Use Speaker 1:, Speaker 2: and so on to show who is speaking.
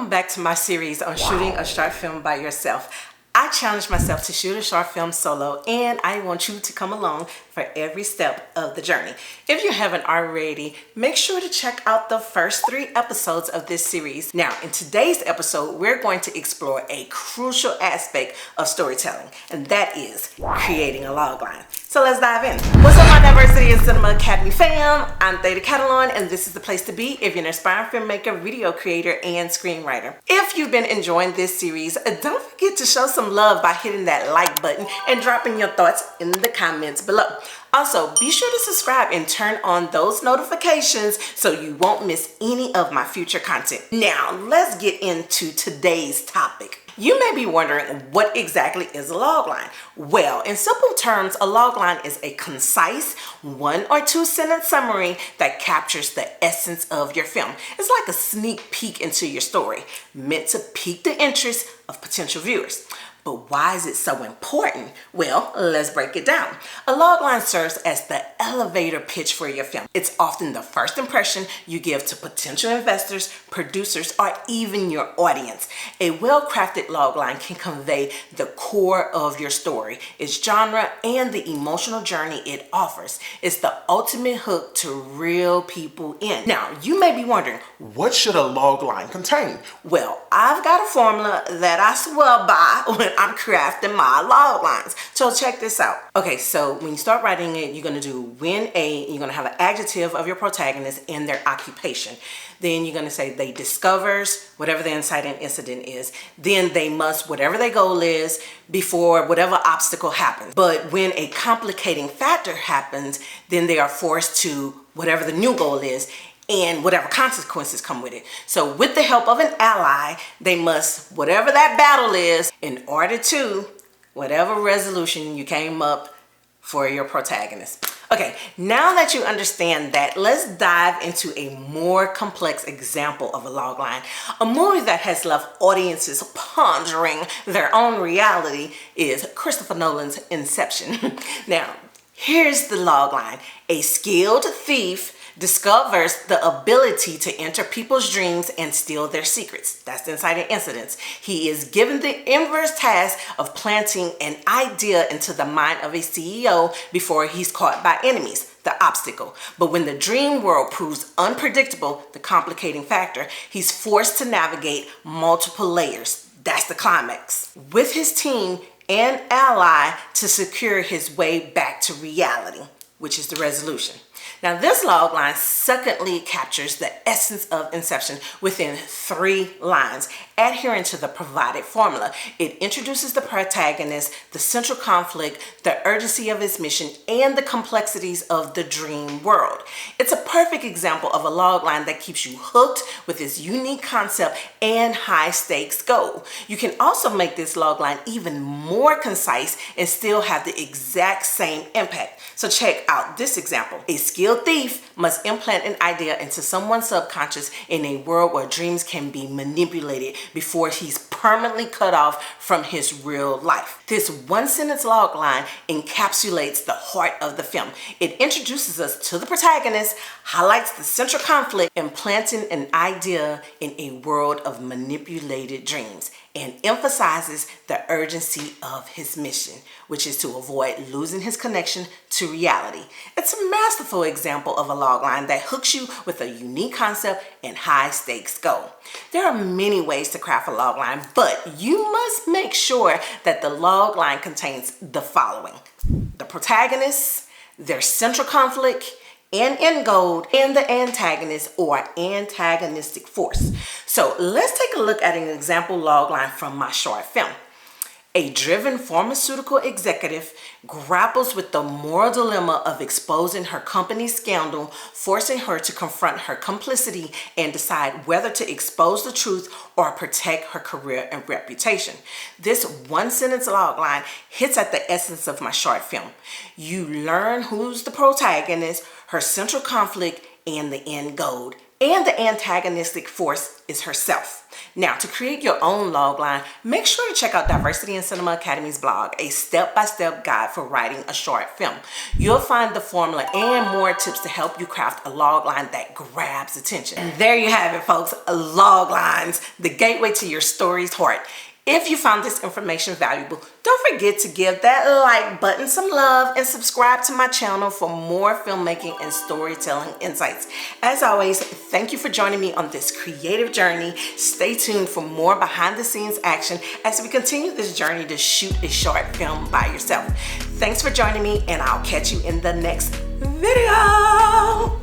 Speaker 1: Welcome back to my series on shooting a short film by yourself. I challenged myself to shoot a short film solo, and I want you to come along for every step of the journey. If you haven't already, make sure to check out the first 3 episodes of this series. Now, in today's episode, we're going to explore a crucial aspect of storytelling, and that is creating a logline. So let's dive in. What's up, my Diversity in Cinema Academy fam? I'm Theta Catalan, and this is the place to be if you're an aspiring filmmaker, video creator, and screenwriter. If you've been enjoying this series, don't forget to show some love by hitting that like button and dropping your thoughts in the comments below. Also, be sure to subscribe and turn on those notifications so you won't miss any of my future content. Now, let's get into today's topic. You may be wondering, what exactly is a logline? Well, in simple terms, a logline is a concise 1 or 2 sentence summary that captures the essence of your film. It's like a sneak peek into your story, meant to pique the interest of potential viewers. But why is it so important? Well, let's break it down. A logline serves as the elevator pitch for your film. It's often the first impression you give to potential investors, producers, or even your audience. A well-crafted logline can convey the core of your story, its genre, and the emotional journey it offers. It's the ultimate hook to reel people in. Now, you may be wondering, what should a logline contain? Well, I've got a formula that I swear by when I'm crafting my log lines. So check this out. Okay, so when you start writing it, you're going to do you're going to have an adjective of your protagonist and their occupation. Then you're going to say they discovers whatever the inciting incident is. Then they must, whatever their goal is, before whatever obstacle happens. But when a complicating factor happens, then they are forced to whatever the new goal is and whatever consequences come with it. So with the help of an ally, they must, whatever that battle is, in order to whatever resolution you came up for your protagonist. Okay, now that you understand that, let's dive into a more complex example of a logline. A movie that has left audiences pondering their own reality is Christopher Nolan's Inception. Now, here's the logline. A skilled thief discovers the ability to enter people's dreams and steal their secrets. That's the inciting incidents. He is given the inverse task of planting an idea into the mind of a CEO before he's caught by enemies, the obstacle. But when the dream world proves unpredictable, the complicating factor, he's forced to navigate multiple layers. That's the climax. With his team and ally to secure his way back to reality, which is the resolution. Now, this logline secondly captures the essence of Inception within 3 lines, adhering to the provided formula. It introduces the protagonist, the central conflict, the urgency of his mission, and the complexities of the dream world. It's a perfect example of a logline that keeps you hooked with its unique concept and high-stakes goal. You can also make this logline even more concise and still have the exact same impact. So check out this example. A skilled thief must implant an idea into someone's subconscious in a world where dreams can be manipulated before he's permanently cut off from his real life. This 1-sentence logline encapsulates the heart of the film. It introduces us to the protagonist, highlights the central conflict, implanting an idea in a world of manipulated dreams, and emphasizes the urgency of his mission, which is to avoid losing his connection to reality. It's a masterful example of a logline that hooks you with a unique concept and high-stakes goal. There are many ways to craft a logline, but you must make sure that the logline contains the following: the protagonist, their central conflict, and end goal, and the antagonist or antagonistic force. So let's take a look at an example logline from my short film. A driven pharmaceutical executive grapples with the moral dilemma of exposing her company's scandal, forcing her to confront her complicity and decide whether to expose the truth or protect her career and reputation. This 1-sentence logline hits at the essence of my short film. You learn who's the protagonist, her central conflict, and the end goal, and the antagonistic force is herself. Now, to create your own logline, make sure to check out Diversity in Cinema Academy's blog, a step-by-step guide for writing a short film. You'll find the formula and more tips to help you craft a logline that grabs attention. And there you have it, folks, loglines, the gateway to your story's heart. If you found this information valuable, don't forget to give that like button some love and subscribe to my channel for more filmmaking and storytelling insights. As always, thank you for joining me on this creative journey. Stay tuned for more behind the scenes action as we continue this journey to shoot a short film by yourself. Thanks for joining me, and I'll catch you in the next video.